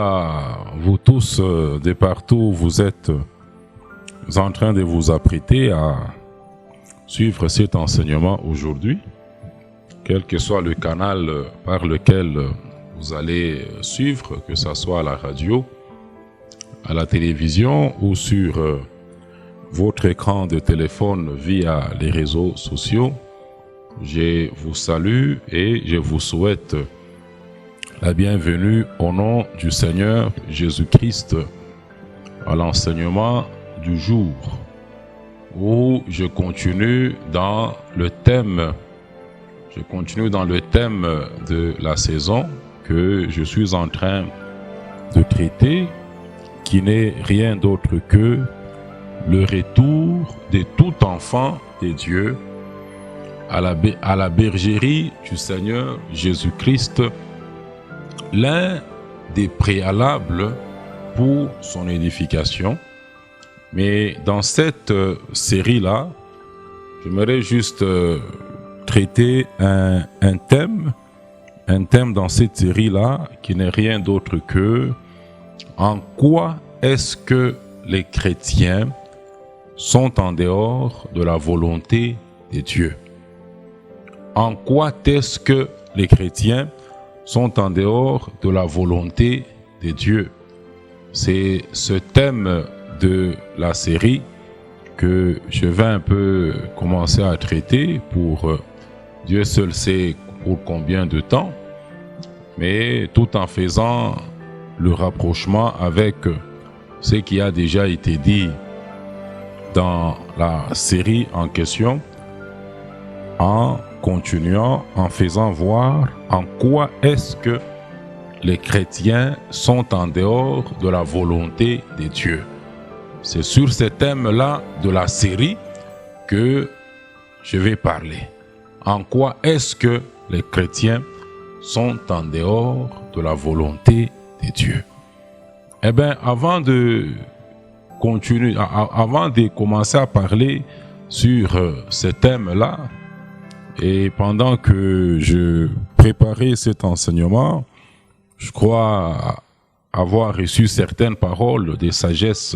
à vous tous de partout où vous êtes en train de vous apprêter à suivre cet enseignement aujourd'hui, quel que soit le canal par lequel vous allez suivre, que ce soit à la radio, à la télévision ou sur votre écran de téléphone via les réseaux sociaux. Je vous salue et je vous souhaite la bienvenue au nom du Seigneur Jésus-Christ à l'enseignement du jour où je continue dans le thème de la saison que je suis en train de traiter, qui n'est rien d'autre que le retour de tout enfant de Dieu à la bergerie du Seigneur Jésus-Christ, l'un des préalables pour son édification. Mais dans cette série-là, j'aimerais juste traiter un thème dans cette série-là qui n'est rien d'autre que en quoi est-ce que les chrétiens sont en dehors de la volonté de Dieu. En quoi est-ce que les chrétiens sont en dehors de la volonté de Dieu. C'est ce thème de la série que je vais un peu commencer à traiter pour Dieu seul sait pour combien de temps, mais tout en faisant le rapprochement avec ce qui a déjà été dit dans la série en question, en continuant, en faisant voir en quoi est-ce que les chrétiens sont en dehors de la volonté de Dieu. C'est sur ce thème-là de la série que je vais parler. En quoi est-ce que les chrétiens sont en dehors de la volonté de Dieu. Eh bien, avant de commencer à parler sur ce thème-là, et pendant que je préparais cet enseignement, je crois avoir reçu certaines paroles de sagesse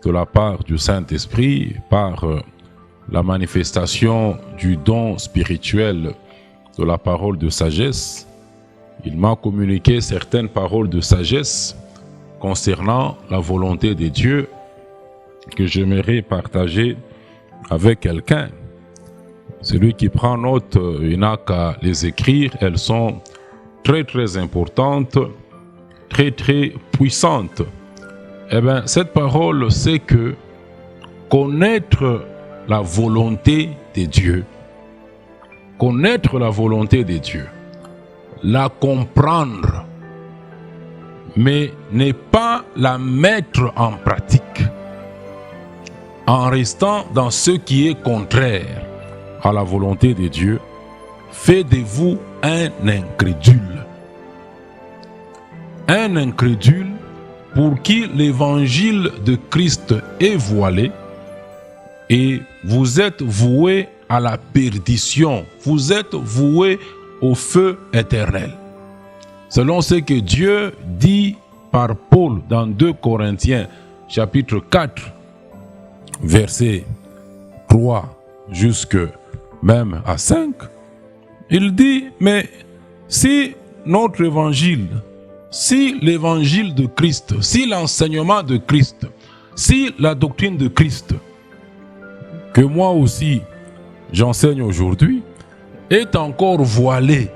de la part du Saint-Esprit par la manifestation du don spirituel de la parole de sagesse. Il m'a communiqué certaines paroles de sagesse concernant la volonté de Dieu que j'aimerais partager avec quelqu'un. Celui qui prend note, il n'a qu'à les écrire. Elles sont très très importantes, très très puissantes. Eh bien, cette parole, c'est que connaître la volonté de Dieu, connaître la volonté de Dieu, la comprendre, mais ne pas la mettre en pratique, en restant dans ce qui est contraire à la volonté de Dieu, fait de vous un incrédule. Un incrédule pour qui l'évangile de Christ est voilé et vous êtes voué à la perdition, vous êtes voué au feu éternel. Selon ce que Dieu dit par Paul dans 2 Corinthiens chapitre 4, verset 3 jusque même à 5, il dit, mais si notre évangile, si l'évangile de Christ, si l'enseignement de Christ, si la doctrine de Christ, que moi aussi j'enseigne aujourd'hui, est encore voilée,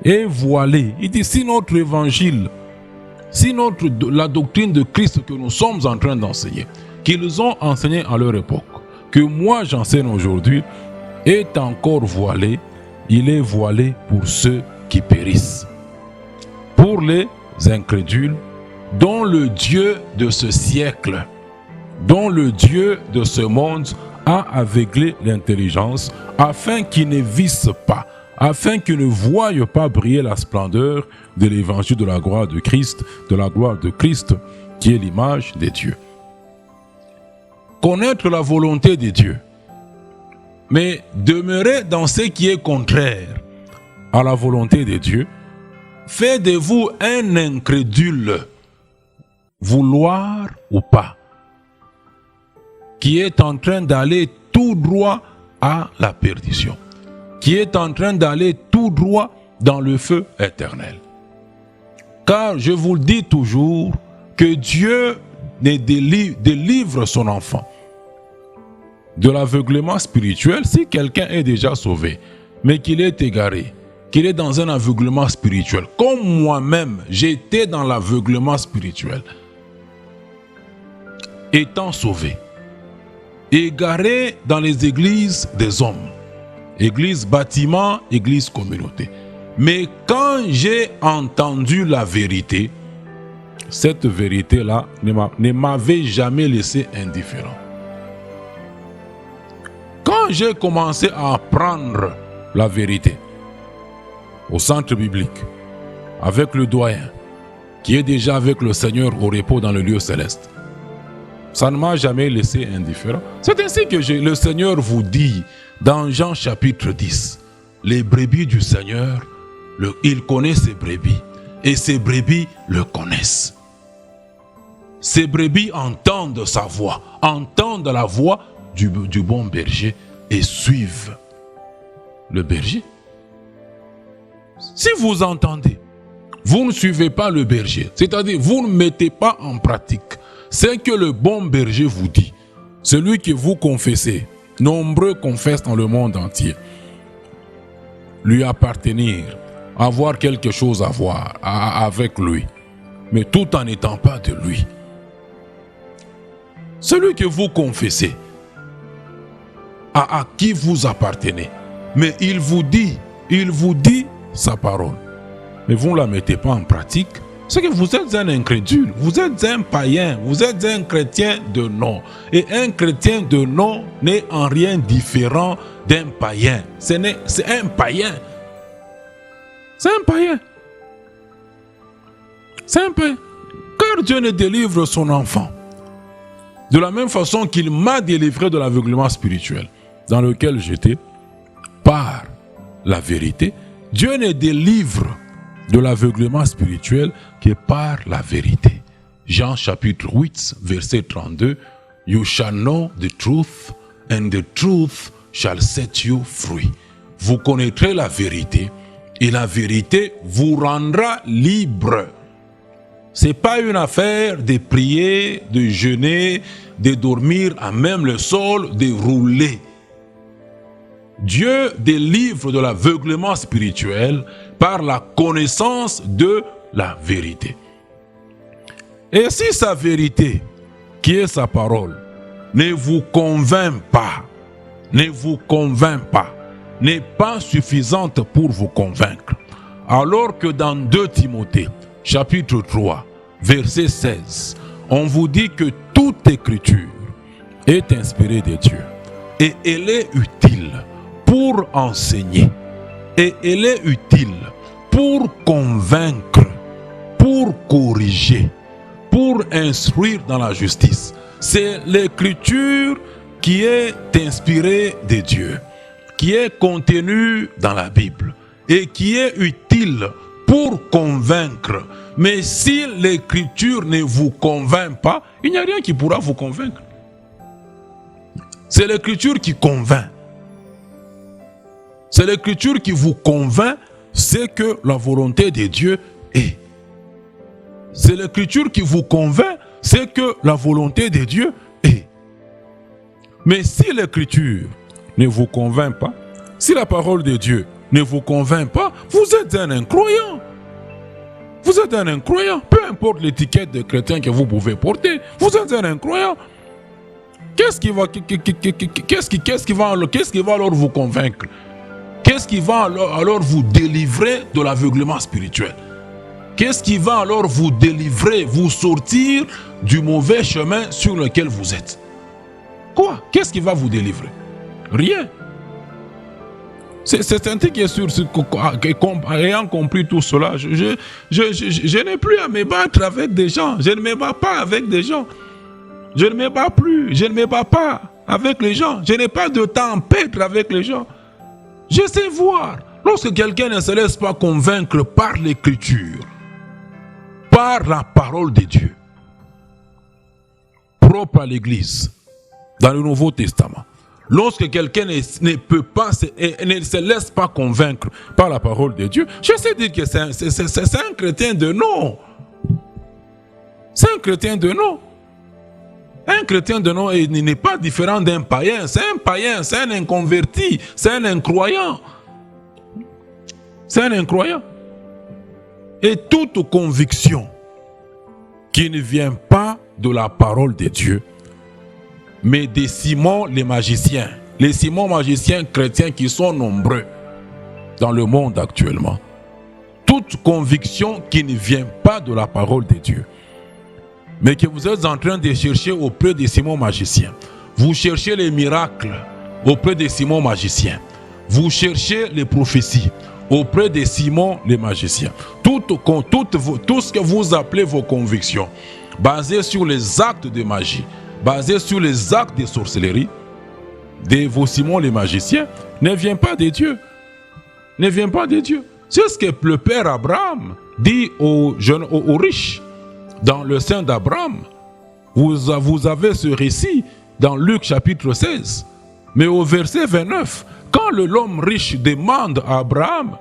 il dit, si notre évangile, si la doctrine de Christ que nous sommes en train d'enseigner, qu'ils ont enseigné à leur époque, que moi j'enseigne aujourd'hui, est encore voilé, il est voilé pour ceux qui périssent. Pour les incrédules, dont le Dieu de ce siècle, dont le Dieu de ce monde a aveuglé l'intelligence, afin qu'ils ne vissent pas, afin qu'ils ne voient pas briller la splendeur de l'évangile de la gloire de Christ, qui est l'image de Dieu. Connaître la volonté de Dieu, mais demeurer dans ce qui est contraire à la volonté de Dieu, fait de vous un incrédule vouloir ou pas, qui est en train d'aller tout droit à la perdition, qui est en train d'aller tout droit dans le feu éternel. Car je vous le dis toujours, que Dieu délivre son enfant de l'aveuglement spirituel si quelqu'un est déjà sauvé, mais qu'il est égaré, qu'il est dans un aveuglement spirituel. Comme moi-même, j'étais dans l'aveuglement spirituel. Étant sauvé, égaré dans les églises des hommes, église bâtiment, église communauté. Mais quand j'ai entendu la vérité, cette vérité-là ne m'avait jamais laissé indifférent. Quand j'ai commencé à apprendre la vérité au centre biblique, avec le doyen, qui est déjà avec le Seigneur au repos dans le lieu céleste, ça ne m'a jamais laissé indifférent. C'est ainsi que le Seigneur vous dit dans Jean chapitre 10, les brebis du Seigneur, il connaît ses brebis et ses brebis le connaissent. Ces brebis entendent sa voix, entendent la voix du bon berger et suivent le berger. Si vous entendez, vous ne suivez pas le berger, c'est-à-dire vous ne mettez pas en pratique ce que le bon berger vous dit, celui que vous confessez, nombreux confessent dans le monde entier, lui appartenir, avoir quelque chose à voir avec lui, mais tout en n'étant pas de lui. Celui que vous confessez, à qui vous appartenez, mais il vous dit sa parole, mais vous ne la mettez pas en pratique, c'est que vous êtes un incrédule, vous êtes un païen, vous êtes un chrétien de nom. Et un chrétien de nom n'est en rien différent d'un païen. C'est un païen. C'est un païen. C'est un païen. Car Dieu ne délivre son enfant de la même façon qu'il m'a délivré de l'aveuglement spirituel dans lequel j'étais, par la vérité. Dieu ne délivre de l'aveuglement spirituel que par la vérité. Jean chapitre 8, verset 32. You shall know the truth, and the truth shall set you free. Vous connaîtrez la vérité, et la vérité vous rendra libre. Ce n'est pas une affaire de prier, de jeûner, de dormir à même le sol, de rouler. Dieu délivre de l'aveuglement spirituel par la connaissance de la vérité. Et si sa vérité, qui est sa parole, ne vous convainc pas, n'est pas suffisante pour vous convaincre, alors que dans 2 Timothée, chapitre 3, verset 16, on vous dit que toute écriture est inspirée de Dieu et elle est utile pour enseigner, et elle est utile pour convaincre, pour corriger, pour instruire dans la justice. C'est l'écriture qui est inspirée de Dieu, qui est contenue dans la Bible et qui est utile pour convaincre. Mais si l'écriture ne vous convainc pas, il n'y a rien qui pourra vous convaincre. C'est l'écriture qui convainc. C'est l'écriture qui vous convainc, c'est que la volonté de Dieu est. C'est l'écriture qui vous convainc, c'est que la volonté de Dieu est. Mais si l'écriture ne vous convainc pas, si la parole de Dieu ne vous convainc pas, vous êtes un incroyant. Vous êtes un incroyant. Peu importe l'étiquette de chrétien que vous pouvez porter, vous êtes un incroyant. Qu'est-ce qui va alors vous convaincre? Qu'est-ce qui va alors vous délivrer de l'aveuglement spirituel? Qu'est-ce qui va alors vous délivrer, vous sortir du mauvais chemin sur lequel vous êtes? Quoi? Qu'est-ce qui va vous délivrer? Rien. C'est un truc qui est sûr, ayant compris tout cela, je n'ai plus à me battre avec des gens. Je ne me bats pas avec des gens. Je ne me bats plus. Je ne me bats pas avec les gens. Je n'ai pas de temps à perdre avec les gens. Je sais voir. Lorsque quelqu'un ne se laisse pas convaincre par l'écriture, par la parole de Dieu, propre à l'Église dans le Nouveau Testament. Lorsque quelqu'un ne peut pas et ne se laisse pas convaincre par la parole de Dieu, je sais dire que c'est un chrétien de nom. C'est un chrétien de nom. Un chrétien de nom n'est pas différent d'un païen. C'est un païen, c'est un inconverti, c'est un incroyant. C'est un incroyant. Et toute conviction qui ne vient pas de la parole de Dieu, mais des Simons les magiciens chrétiens qui sont nombreux dans le monde actuellement. Toute conviction qui ne vient pas de la parole de Dieu, mais que vous êtes en train de chercher auprès des Simons magiciens. Vous cherchez les miracles auprès des Simons magiciens. Vous cherchez les prophéties auprès des Simons les magiciens. Tout ce que vous appelez vos convictions, basées sur les actes de magie, basées sur les actes de sorcellerie, de vos Simons les magiciens, ne vient pas de Dieu. Ne vient pas de Dieu. C'est ce que le père Abraham dit aux riches. Dans le sein d'Abraham, vous avez ce récit dans Luc chapitre 16. Mais au verset 29, quand l'homme riche demande à Abraham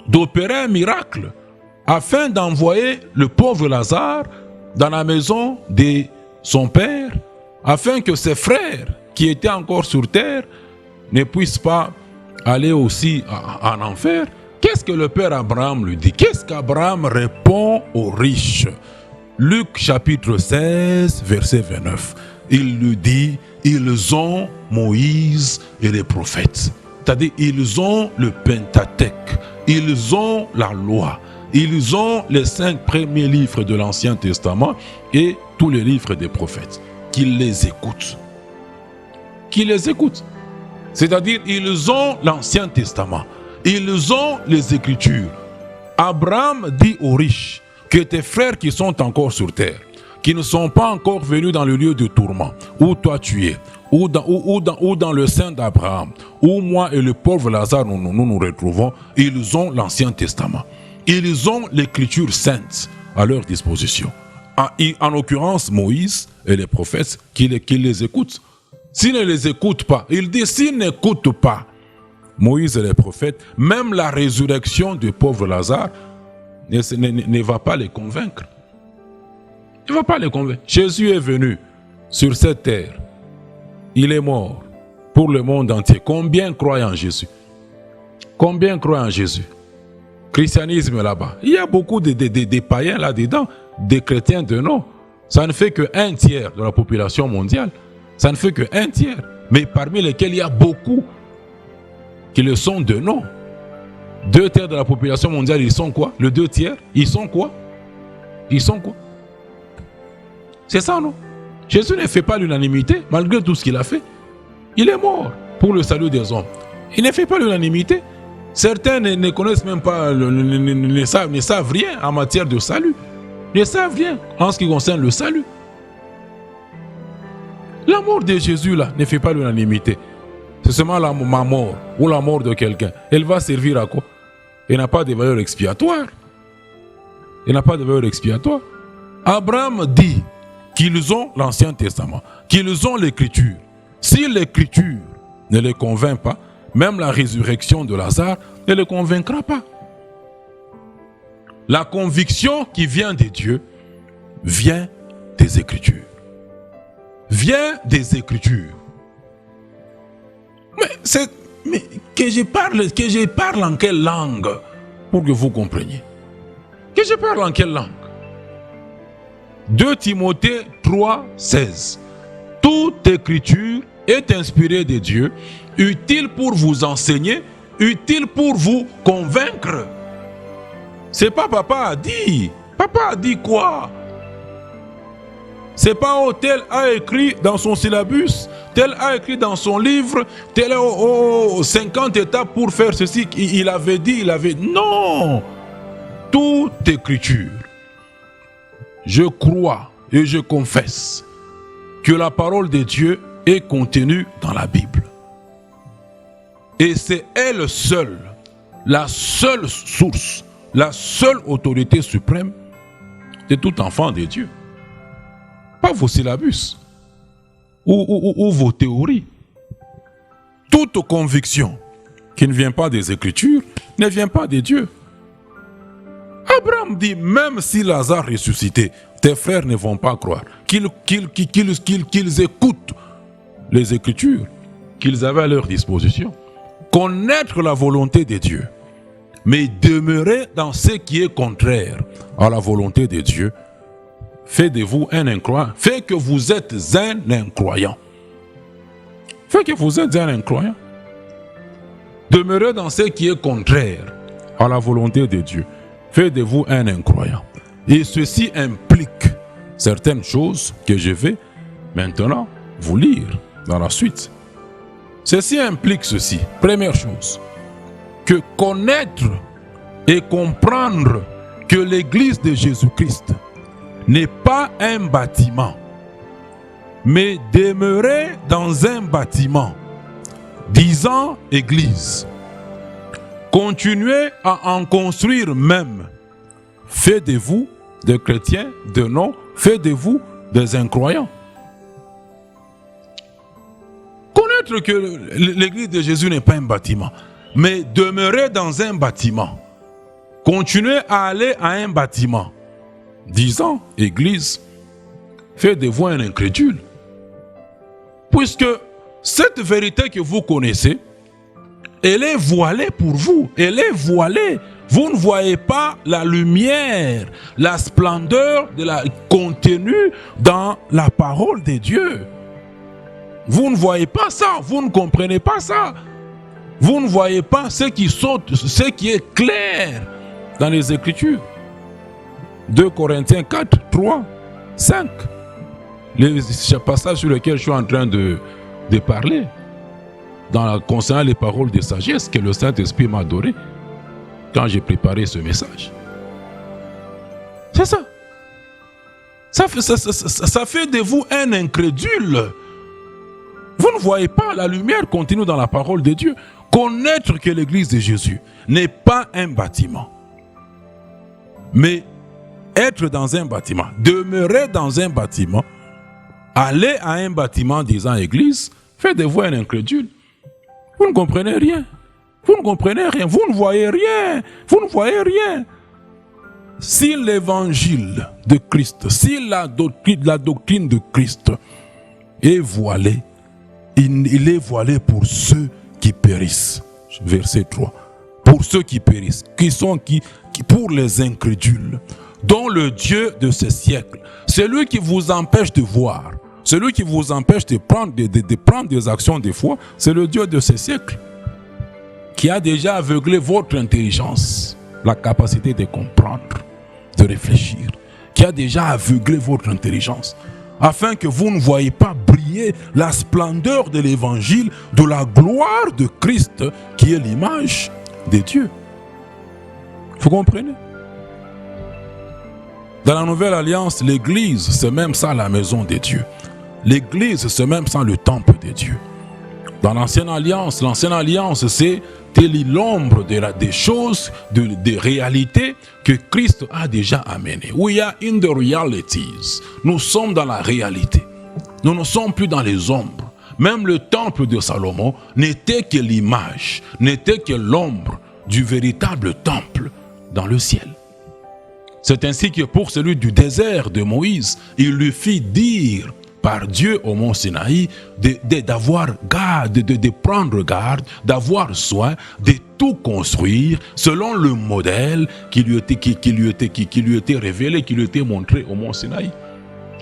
d'opérer un miracle afin d'envoyer le pauvre Lazare dans la maison de son père, afin que ses frères qui étaient encore sur terre ne puissent pas aller aussi en enfer, qu'est-ce que le père Abraham lui dit? Qu'est-ce qu'Abraham répond aux riches? Luc chapitre 16, verset 29. Il lui dit, ils ont Moïse et les prophètes. C'est-à-dire, ils ont le Pentateuque, ils ont la loi, ils ont les 5 premiers livres de l'Ancien Testament et tous les livres des prophètes. Qu'ils les écoutent. Qu'ils les écoutent. C'est-à-dire, ils ont l'Ancien Testament. Ils ont les Écritures. Abraham dit aux riches que tes frères qui sont encore sur terre, qui ne sont pas encore venus dans le lieu de tourment, où toi tu es, ou dans le sein d'Abraham, où moi et le pauvre Lazare nous retrouvons, ils ont l'Ancien Testament. Ils ont l'Écriture sainte à leur disposition. En l'occurrence, Moïse et les prophètes qui les écoutent. S'ils ne les écoutent pas, il dit s'ils n'écoutent pas Moïse et les prophètes, même la résurrection du pauvre Lazare ne va pas les convaincre. Il ne va pas les convaincre. Jésus est venu sur cette terre. Il est mort pour le monde entier. Combien croient en Jésus? Combien croient en Jésus? Christianisme là-bas. Il y a beaucoup de païens là-dedans, des chrétiens de nom. Ça ne fait que 1/3 de la population mondiale. Ça ne fait que 1/3. Mais parmi lesquels il y a beaucoup qui le sont de nom. 2/3 de la population mondiale, ils sont quoi? Le 2/3, ils sont quoi? Ils sont quoi? C'est ça, non? Jésus ne fait pas l'unanimité, malgré tout ce qu'il a fait. Il est mort pour le salut des hommes. Il ne fait pas l'unanimité. Certains ne connaissent même pas, ne savent rien en matière de salut. Ne savent rien en ce qui concerne le salut. La mort de Jésus, là, ne fait pas l'unanimité. C'est seulement ma mort ou la mort de quelqu'un. Elle va servir à quoi? Elle n'a pas de valeur expiatoire. Elle n'a pas de valeur expiatoire. Abraham dit qu'ils ont l'Ancien Testament, qu'ils ont l'Écriture. Si l'Écriture ne les convainc pas, même la résurrection de Lazare ne les convaincra pas. La conviction qui vient de Dieu vient des Écritures. Vient des Écritures. Mais que je parle en quelle langue pour que vous compreniez? Que je parle en quelle langue? 2 Timothée 3, 16. Toute écriture est inspirée de Dieu, utile pour vous enseigner, utile pour vous convaincre. C'est pas papa a dit. Papa a dit quoi? C'est pas tel a écrit dans son syllabus, tel a écrit dans son livre, tel 50 étapes pour faire ceci. Il avait dit, Non! Toute écriture. Je crois et je confesse que la parole de Dieu est contenue dans la Bible. Et c'est elle seule, la seule source, la seule autorité suprême de tout enfant de Dieu. pas vos syllabus ou vos théories. Toute conviction qui ne vient pas des Écritures ne vient pas de Dieu. Abraham dit, même si Lazare ressuscité, tes frères ne vont pas croire. Qu'ils écoutent les Écritures qu'ils avaient à leur disposition. Connaître la volonté de Dieu, mais demeurer dans ce qui est contraire à la volonté de Dieu, fait de vous un incroyant, fait que vous êtes un incroyant. Fait que vous êtes un incroyant. Demeurez dans ce qui est contraire à la volonté de Dieu, fait de vous un incroyant. Et ceci implique certaines choses que je vais maintenant vous lire dans la suite. Ceci implique ceci. Première chose, que connaître et comprendre que l'Église de Jésus-Christ n'est pas un bâtiment, mais demeurer dans un bâtiment, disant Église. Continuez à en construire même. Faites de vous des chrétiens de nom, faites de vous des incroyants. Connaître que l'Église de Jésus n'est pas un bâtiment, mais demeurer dans un bâtiment. Continuez à aller à un bâtiment, disant Église, faites de vous un incrédule. Puisque cette vérité que vous connaissez, elle est voilée pour vous. Elle est voilée. Vous ne voyez pas la lumière, la splendeur de la contenue dans la parole de Dieu. Vous ne voyez pas ça. Vous ne comprenez pas ça. Vous ne voyez pas ce qui saute, ce qui est clair dans les Écritures. 2 Corinthiens 4, 3, 5. Le passage sur lequel je suis en train de parler, concernant les paroles de sagesse que le Saint-Esprit m'a donné quand j'ai préparé ce message. C'est ça. Ça fait de vous un incrédule. Vous ne voyez pas la lumière contenue dans la parole de Dieu. Connaître que l'Église de Jésus n'est pas un bâtiment, mais être dans un bâtiment, demeurer dans un bâtiment, aller à un bâtiment disant Église, fait de vous un incrédule. Vous ne comprenez rien. Vous ne comprenez rien. Vous ne voyez rien. Vous ne voyez rien. Si l'évangile de Christ, si la doctrine de Christ est voilée, il est voilé pour ceux qui périssent. Verset 3. Pour ceux qui périssent, pour les incrédules, dont le Dieu de ce siècle, celui qui vous empêche de voir, celui qui vous empêche de prendre des actions de foi, c'est le Dieu de ce siècle, qui a déjà aveuglé votre intelligence, la capacité de comprendre, de réfléchir, qui a déjà aveuglé votre intelligence, afin que vous ne voyez pas briller la splendeur de l'évangile, de la gloire de Christ, qui est l'image de Dieu. Vous comprenez? Dans la Nouvelle Alliance, l'Église, c'est même ça la maison de Dieu. L'Église, c'est même ça le temple de Dieu. Dans l'Ancienne Alliance, c'est l'ombre des choses, des réalités que Christ a déjà amenées. We are in the realities. Nous sommes dans la réalité. Nous ne sommes plus dans les ombres. Même le temple de Salomon n'était que l'image, n'était que l'ombre du véritable temple dans le ciel. C'est ainsi que pour celui du désert de Moïse, il lui fit dire par Dieu au mont Sinaï d'avoir garde, de prendre garde, d'avoir soin, de tout construire selon le modèle qui lui était révélé, qui lui était montré au mont Sinaï.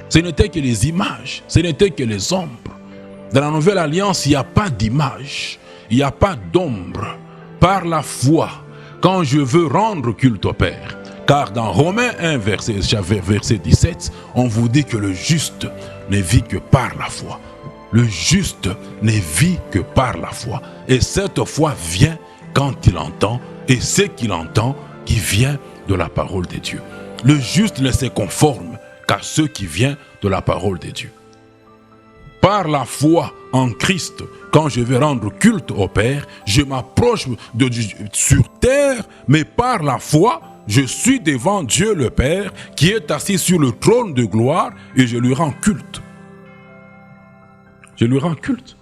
Ce n'était que les images, ce n'était que les ombres. Dans la Nouvelle Alliance, il n'y a pas d'image, il n'y a pas d'ombre. Par la foi, quand je veux rendre culte au Père, car dans Romains 1, verset 17, on vous dit que le juste ne vit que par la foi. Le juste ne vit que par la foi. Et cette foi vient quand il entend, et ce qu'il entend qui vient de la parole de Dieu. Le juste ne se conforme qu'à ce qui vient de la parole de Dieu. Par la foi en Christ, quand je vais rendre culte au Père, je m'approche sur terre, mais par la foi, je suis devant Dieu le Père qui est assis sur le trône de gloire et je lui rends culte. Je lui rends culte.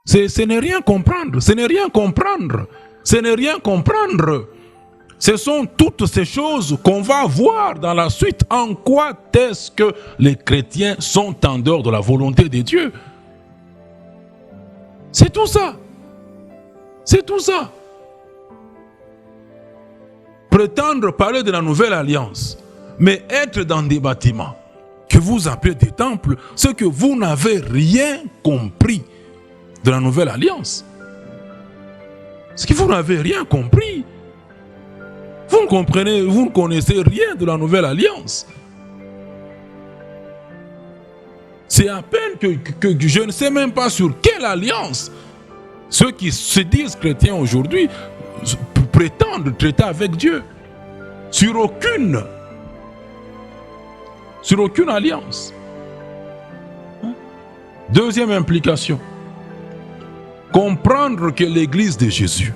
Ce n'est rien comprendre, ce n'est rien comprendre, ce n'est rien comprendre. Ce sont toutes ces choses qu'on va voir dans la suite. En quoi est-ce que les chrétiens sont en dehors de la volonté de Dieu? C'est tout ça. C'est tout ça. Prétendre parler de la nouvelle alliance, mais être dans des bâtiments que vous appelez des temples, c'est que vous n'avez rien compris de la nouvelle alliance. C'est que vous n'avez rien compris. Vous ne connaissez rien de la nouvelle alliance. C'est à peine que je ne sais même pas sur quelle alliance ceux qui se disent chrétiens aujourd'hui prétendent traiter avec Dieu. Sur aucune alliance. Deuxième implication. Comprendre que l'Église de Jésus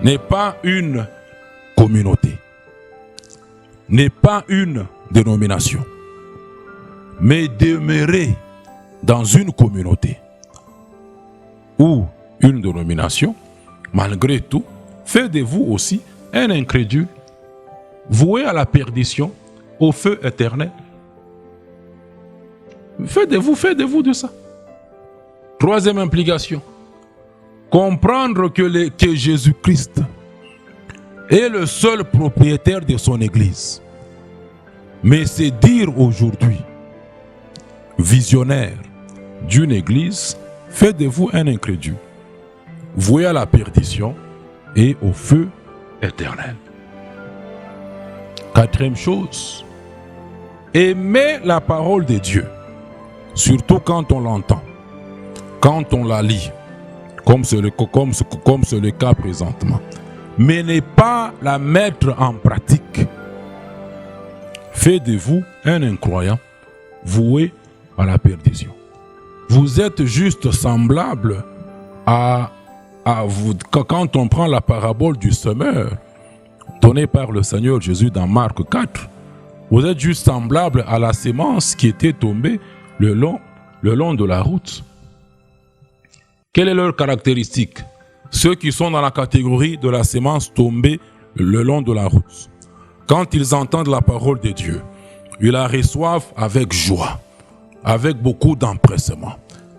n'est pas une communauté, n'est pas une dénomination, mais demeurer dans une communauté ou une dénomination, malgré tout, fait de vous aussi un incrédule, voué à la perdition, au feu éternel. Faites de vous de ça. Troisième implication. Comprendre que Jésus-Christ est le seul propriétaire de son Église. Mais c'est dire aujourd'hui, visionnaire d'une Église, fait de vous un incrédule, voué à la perdition et au feu éternel. Quatrième chose, aimer la parole de Dieu, surtout quand on l'entend, quand on la lit, comme c'est le cas présentement, mais ne pas la mettre en pratique, fait de vous un incroyant voué à la perdition. Vous êtes juste semblable à vous, quand on prend la parabole du semeur donnée par le Seigneur Jésus dans Marc 4, vous êtes juste semblable à la sémence qui était tombée le long de la route. Quelle est leur caractéristique? Ceux qui sont dans la catégorie de la sémence tombée le long de la route, quand ils entendent la parole de Dieu, ils la reçoivent avec joie, avec beaucoup d'empressement.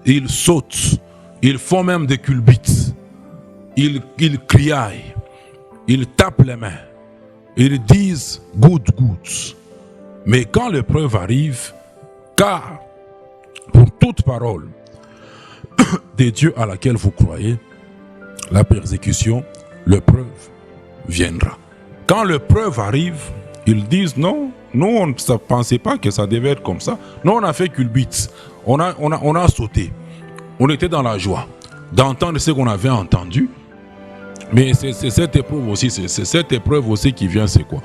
Ils sautent, ils font même des culbutes, ils criaillent, ils tapent les mains, ils disent « good, good ». Mais quand l'épreuve arrive, car pour toute parole de Dieu à laquelle vous croyez, la persécution, l'épreuve viendra. Quand l'épreuve arrive, ils disent non, nous on ne pensait pas que ça devait être comme ça. Nous on a fait culbute, on a sauté, on était dans la joie d'entendre ce qu'on avait entendu. Mais c'est cette épreuve aussi, c'est cette épreuve aussi qui vient, c'est quoi?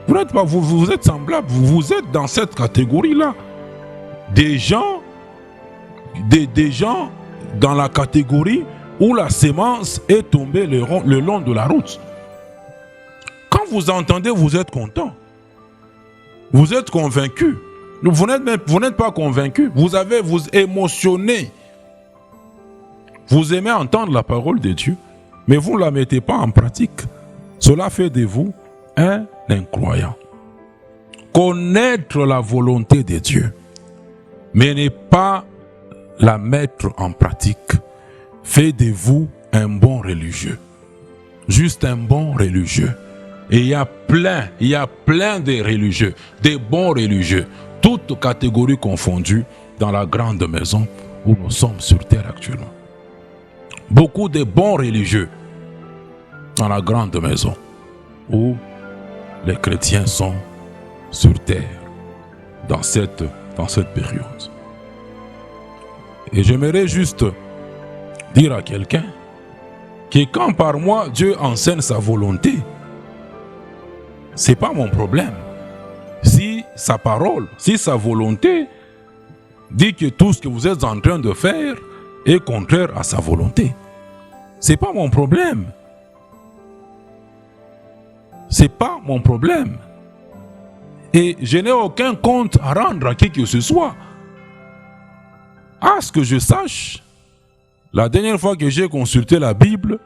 Vous n'êtes pas, vous êtes semblable, vous êtes dans cette catégorie-là. Des gens dans la catégorie où la sémence est tombée le long de la route. Quand vous entendez, vous êtes content. Vous êtes convaincu. Vous n'êtes pas convaincu. Vous émotionné. Vous aimez entendre la parole de Dieu, mais vous ne la mettez pas en pratique. Cela fait de vous un incroyant. Connaître la volonté de Dieu, mais ne pas la mettre en pratique, fait de vous un bon religieux. Juste un bon religieux. Et il y a plein de religieux, des bons religieux, toutes catégories confondues dans la grande maison où nous sommes sur terre actuellement. Beaucoup de bons religieux dans la grande maison où les chrétiens sont sur terre dans cette période. Et j'aimerais juste dire à quelqu'un que quand par moi Dieu enseigne sa volonté, c'est pas mon problème. Si sa parole, si sa volonté dit que tout ce que vous êtes en train de faire est contraire à sa volonté, c'est pas mon problème. Ce n'est pas mon problème. Et je n'ai aucun compte à rendre à qui que ce soit. À ce que je sache, la dernière fois que j'ai consulté la Bible,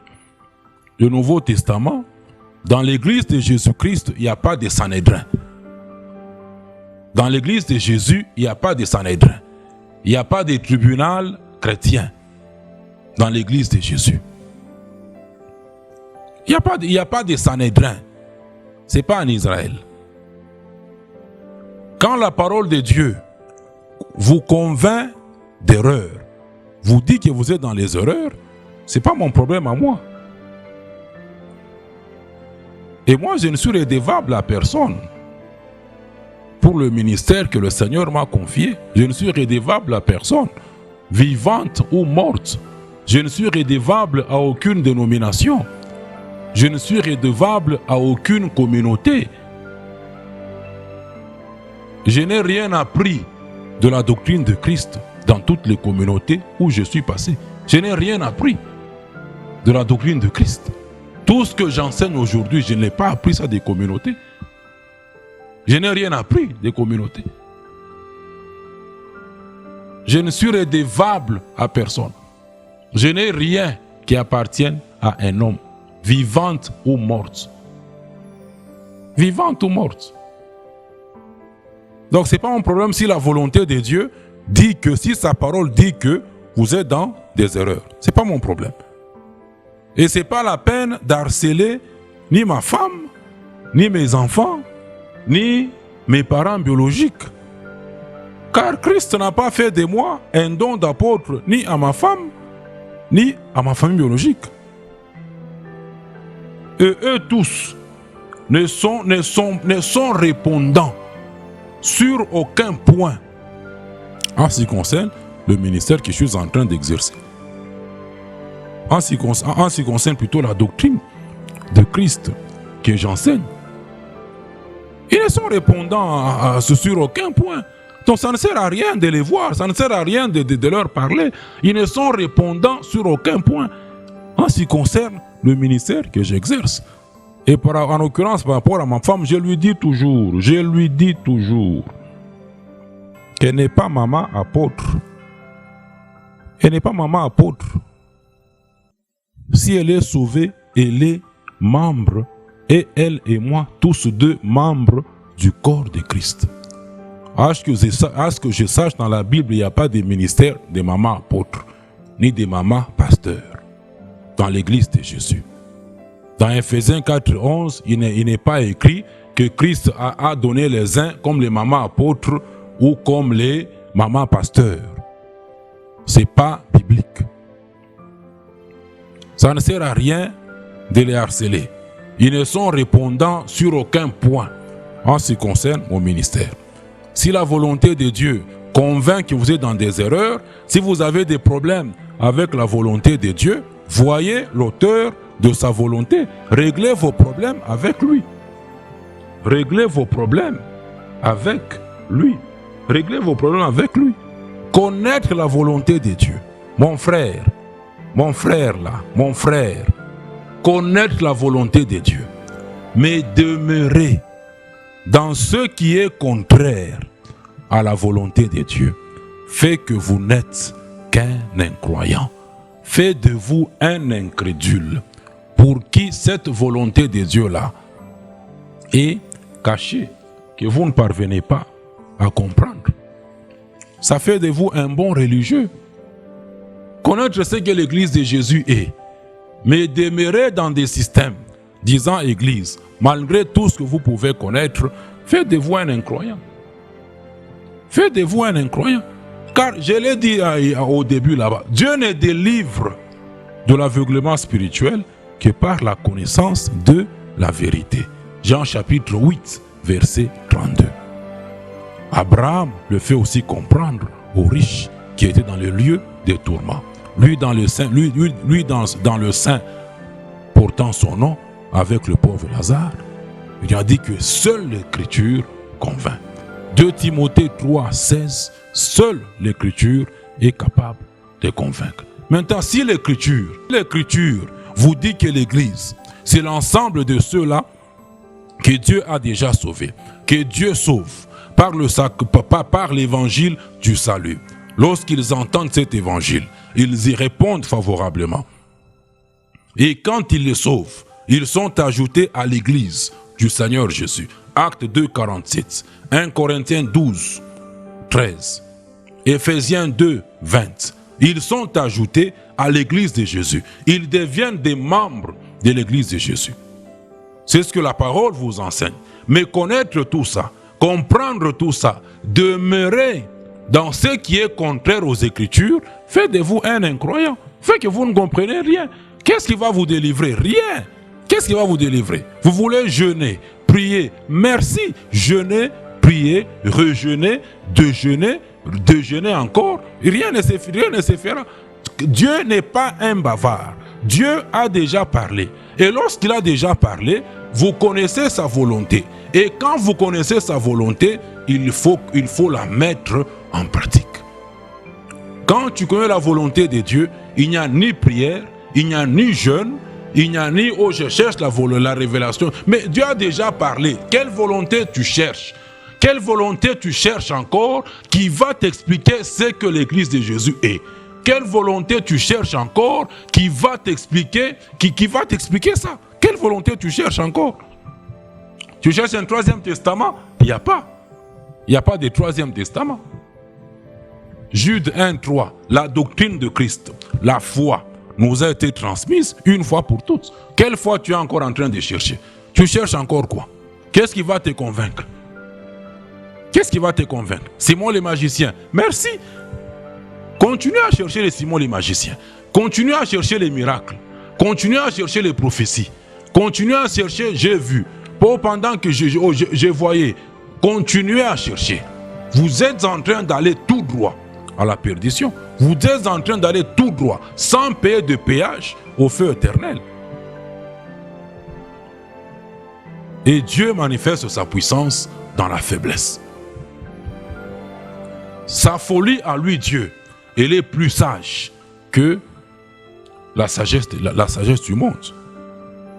le Nouveau Testament, dans l'église de Jésus-Christ, il n'y a pas de Sanhédrin. Dans l'église de Jésus, il n'y a pas de Sanhédrin. Il n'y a pas de tribunal chrétien dans l'église de Jésus. Il n'y a pas de Sanhédrin. Ce n'est pas en Israël. Quand la parole de Dieu vous convainc d'erreur, vous dit que vous êtes dans les erreurs, ce n'est pas mon problème à moi. Et moi, je ne suis redevable à personne. Pour le ministère que le Seigneur m'a confié, je ne suis redevable à personne, vivante ou morte. Je ne suis redevable à aucune dénomination. Je ne suis redevable à aucune communauté. Je n'ai rien appris de la doctrine de Christ dans toutes les communautés où je suis passé. Je n'ai rien appris de la doctrine de Christ. Tout ce que j'enseigne aujourd'hui, je n'ai pas appris ça des communautés. Je n'ai rien appris des communautés. Je ne suis redevable à personne. Je n'ai rien qui appartienne à un homme, vivante ou morte. Vivante ou morte. Donc ce n'est pas mon problème si la volonté de Dieu dit que, si sa parole dit que vous êtes dans des erreurs. Ce n'est pas mon problème. Et ce n'est pas la peine d'harceler ni ma femme, ni mes enfants, ni mes parents biologiques. Car Christ n'a pas fait de moi un don d'apôtre ni à ma femme, ni à ma famille biologique. Et eux tous ne sont répondants sur aucun point en ce qui concerne le ministère que je suis en train d'exercer. En ce qui concerne plutôt la doctrine de Christ que j'enseigne. Ils ne sont répondants sur aucun point. Donc ça ne sert à rien de les voir, ça ne sert à rien de leur parler. Ils ne sont répondants sur aucun point en ce qui concerne le ministère que j'exerce. Et en l'occurrence, par rapport à ma femme, je lui dis toujours qu'elle n'est pas maman apôtre. Elle n'est pas maman apôtre. Si elle est sauvée, elle est membre, et elle et moi, tous deux membres du corps de Christ. À ce que je sache, dans la Bible, il n'y a pas de ministère de maman apôtre, ni de maman pasteur, dans l'église de Jésus. Dans Ephésiens 4:11, il n'est pas écrit que Christ a donné les uns comme les mamans apôtres ou comme les mamans pasteurs. Ce n'est pas biblique. Ça ne sert à rien de les harceler. Ils ne sont répondants sur aucun point en ce qui concerne mon ministère. Si la volonté de Dieu convainc que vous êtes dans des erreurs, si vous avez des problèmes avec la volonté de Dieu, voyez l'auteur de sa volonté. Réglez vos problèmes avec lui. Réglez vos problèmes avec lui. Réglez vos problèmes avec lui. Connaître la volonté de Dieu. Mon frère là, mon frère, connaître la volonté de Dieu, mais demeurer dans ce qui est contraire à la volonté de Dieu, fait que vous n'êtes qu'un incroyant, fait de vous un incrédule, pour qui cette volonté de Dieu-là est cachée, que vous ne parvenez pas à comprendre. Ça fait de vous un bon religieux. Connaître ce que l'église de Jésus est, mais demeurer dans des systèmes disant église, malgré tout ce que vous pouvez connaître, fait de vous un incroyant. Fait de vous un incroyant. Car je l'ai dit au début là-bas, Dieu ne délivre de l'aveuglement spirituel que par la connaissance de la vérité. Jean chapitre 8, verset 32. Abraham le fait aussi comprendre aux riches qui étaient dans le lieu des tourments. Lui dans le sein, portant son nom avec le pauvre Lazare, il a dit que seule l'écriture convainc. 2 Timothée 3, 16, seule l'écriture est capable de convaincre. Maintenant, si l'écriture vous dit que l'église, c'est l'ensemble de ceux-là que Dieu a déjà sauvé, que Dieu sauve par l'évangile du salut. Lorsqu'ils entendent cet évangile, ils y répondent favorablement. Et quand ils les sauvent, ils sont ajoutés à l'église du Seigneur Jésus. Acte 2, 47, 1 Corinthiens 12, 13, Éphésiens 2, 20. Ils sont ajoutés à l'église de Jésus. Ils deviennent des membres de l'église de Jésus. C'est ce que la parole vous enseigne. Mais connaître tout ça, comprendre tout ça, demeurer dans ce qui est contraire aux Écritures, fait de vous un incroyant. Fait que vous ne comprenez rien. Qu'est-ce qui va vous délivrer? Rien. Qu'est-ce qui va vous délivrer? Vous voulez jeûner, prier, merci, jeûner, prier, rejeûner, déjeuner encore. Rien ne se fera. Dieu n'est pas un bavard. Dieu a déjà parlé. Et lorsqu'il a déjà parlé, vous connaissez sa volonté. Et quand vous connaissez sa volonté, il faut la mettre en pratique. Quand tu connais la volonté de Dieu, il n'y a ni prière, il n'y a ni jeûne, il n'y a ni « oh, je cherche la révélation ». Mais Dieu a déjà parlé. Quelle volonté tu cherches? Quelle volonté tu cherches encore qui va t'expliquer ce que l'église de Jésus est? Quelle volonté tu cherches encore qui va t'expliquer ça? Quelle volonté tu cherches encore? Tu cherches un troisième testament? Il n'y a pas. Il n'y a pas de troisième testament. Jude 1, 3, la doctrine de Christ, la foi, nous a été transmise une fois pour toutes. Quelle foi tu es encore en train de chercher? Tu cherches encore quoi? Qu'est-ce qui va te convaincre? Qu'est-ce qui va te convaincre? Simon le magicien. Merci. Continue à chercher les Simon les magiciens. Continue à chercher les miracles. Continue à chercher les prophéties. Continue à chercher, j'ai vu. Pendant que je voyais. Continuez à chercher. Vous êtes en train d'aller tout droit à la perdition. Vous êtes en train d'aller tout droit, sans payer de péage au feu éternel. Et Dieu manifeste sa puissance dans la faiblesse. Sa folie à lui, Dieu, elle est plus sage que la sagesse du monde.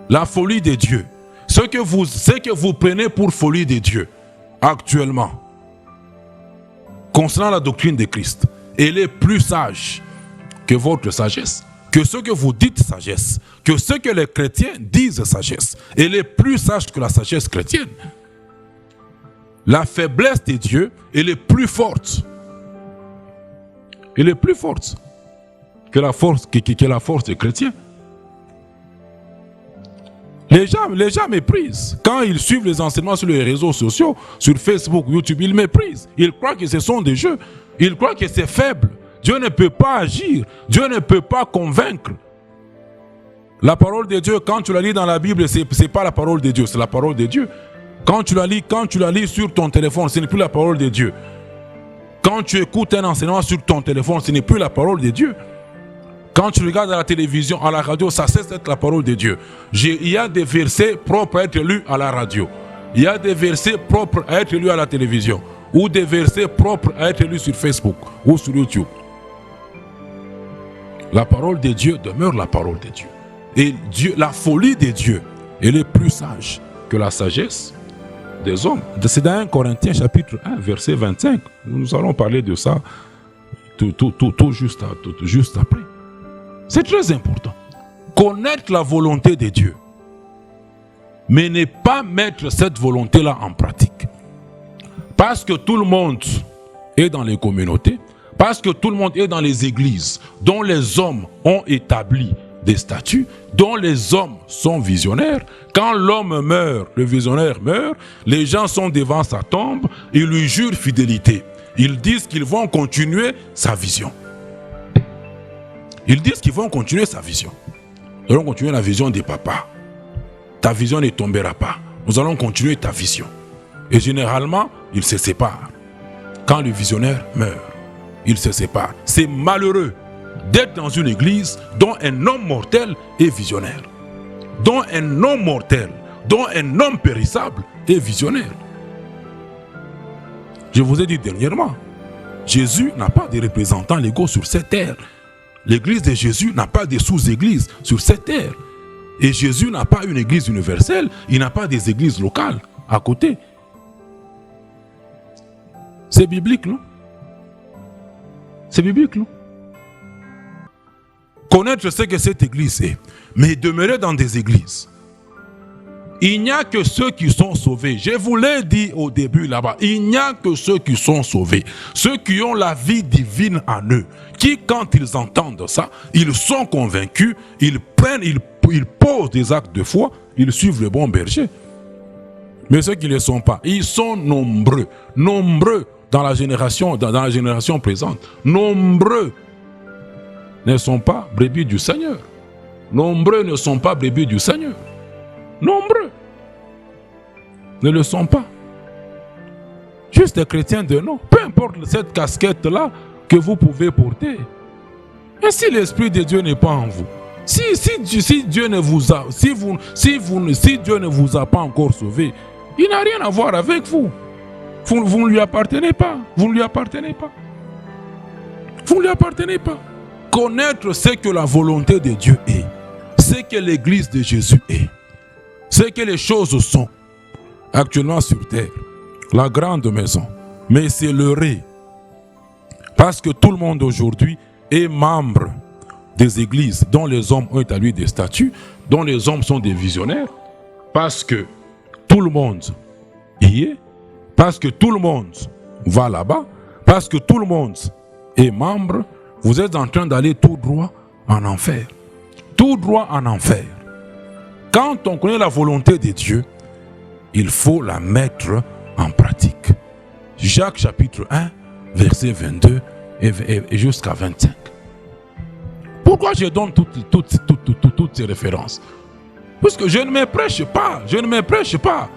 La folie de Dieu, ce que vous prenez pour folie de Dieu actuellement, concernant la doctrine de Christ, elle est plus sage que votre sagesse, que ce que vous dites sagesse, que ce que les chrétiens disent sagesse. Elle est plus sage que la sagesse chrétienne. La faiblesse de Dieu, elle est plus forte. Elle est plus forte que la force des chrétiens. Les gens méprisent. Quand ils suivent les enseignements sur les réseaux sociaux, sur Facebook, YouTube, ils méprisent. Ils croient que ce sont des jeux. Ils croient que c'est faible. Dieu ne peut pas agir. Dieu ne peut pas convaincre. La parole de Dieu, quand tu la lis dans la Bible, ce n'est pas la parole de Dieu, c'est la parole de Dieu. Quand tu la lis sur ton téléphone, ce n'est plus la parole de Dieu. Quand tu écoutes un enseignement sur ton téléphone, ce n'est plus la parole de Dieu. Quand tu regardes à la télévision, à la radio, ça cesse d'être la parole de Dieu. Il y a des versets propres à être lus à la radio. Il y a des versets propres à être lus à la télévision. Ou des versets propres à être lus sur Facebook ou sur YouTube. La parole de Dieu demeure la parole de Dieu. Et Dieu, la folie de Dieu, elle est plus sage que la sagesse des hommes. C'est dans 1 Corinthiens chapitre 1, verset 25. Nous allons parler de ça tout juste après. C'est très important. Connaître la volonté de Dieu, mais ne pas mettre cette volonté-là en pratique. Parce que tout le monde est dans les communautés, parce que tout le monde est dans les églises, dont les hommes ont établi des statuts, dont les hommes sont visionnaires. Quand l'homme meurt, le visionnaire meurt, les gens sont devant sa tombe, ils lui jurent fidélité. Ils disent qu'ils vont continuer sa vision. Ils disent qu'ils vont continuer sa vision. Nous allons continuer la vision des papas. Ta vision ne tombera pas. Nous allons continuer ta vision. Et généralement, ils se séparent. Quand le visionnaire meurt, ils se séparent. C'est malheureux d'être dans une église dont un homme mortel est visionnaire. Dont un homme mortel, dont un homme périssable est visionnaire. Je vous ai dit dernièrement, Jésus n'a pas de représentants légaux sur cette terre. L'église de Jésus n'a pas de sous-église sur cette terre. Et Jésus n'a pas une église universelle, il n'a pas des églises locales à côté. C'est biblique, non? C'est biblique, non? Connaître ce que cette église est, mais demeurer dans des églises. Il n'y a que ceux qui sont sauvés. Je vous l'ai dit au début là-bas. Il n'y a que ceux qui sont sauvés. Ceux qui ont la vie divine en eux. Qui, quand ils entendent ça, ils sont convaincus, ils posent des actes de foi, ils suivent le bon berger. Mais ceux qui ne le sont pas, ils sont nombreux. Nombreux dans la génération présente. Nombreux ne sont pas brebis du Seigneur. Nombreux ne sont pas brebis du Seigneur. Nombreux ne le sont pas. Juste des chrétiens de nom. Peu importe cette casquette-là que vous pouvez porter. Et si l'Esprit de Dieu n'est pas en vous, si Dieu ne vous a, si Dieu ne vous a pas encore sauvé, il n'a rien à voir avec vous. Vous ne lui appartenez pas. Vous ne lui appartenez pas. Vous ne lui appartenez pas. Connaître ce que la volonté de Dieu est, ce que l'Église de Jésus est, ce que les choses sont actuellement sur terre, la grande maison, mais c'est leurré. Parce que tout le monde aujourd'hui est membre des églises dont les hommes ont établi des statuts, dont les hommes sont des visionnaires, parce que tout le monde y est, parce que tout le monde va là-bas, parce que tout le monde est membre, vous êtes en train d'aller tout droit en enfer. Tout droit en enfer. Quand on connaît la volonté de Dieu, il faut la mettre en pratique. Jacques chapitre 1, verset 22 et jusqu'à 25. Pourquoi je donne toutes ces références? Parce que je ne me prêche pas. Je ne me prêche pas.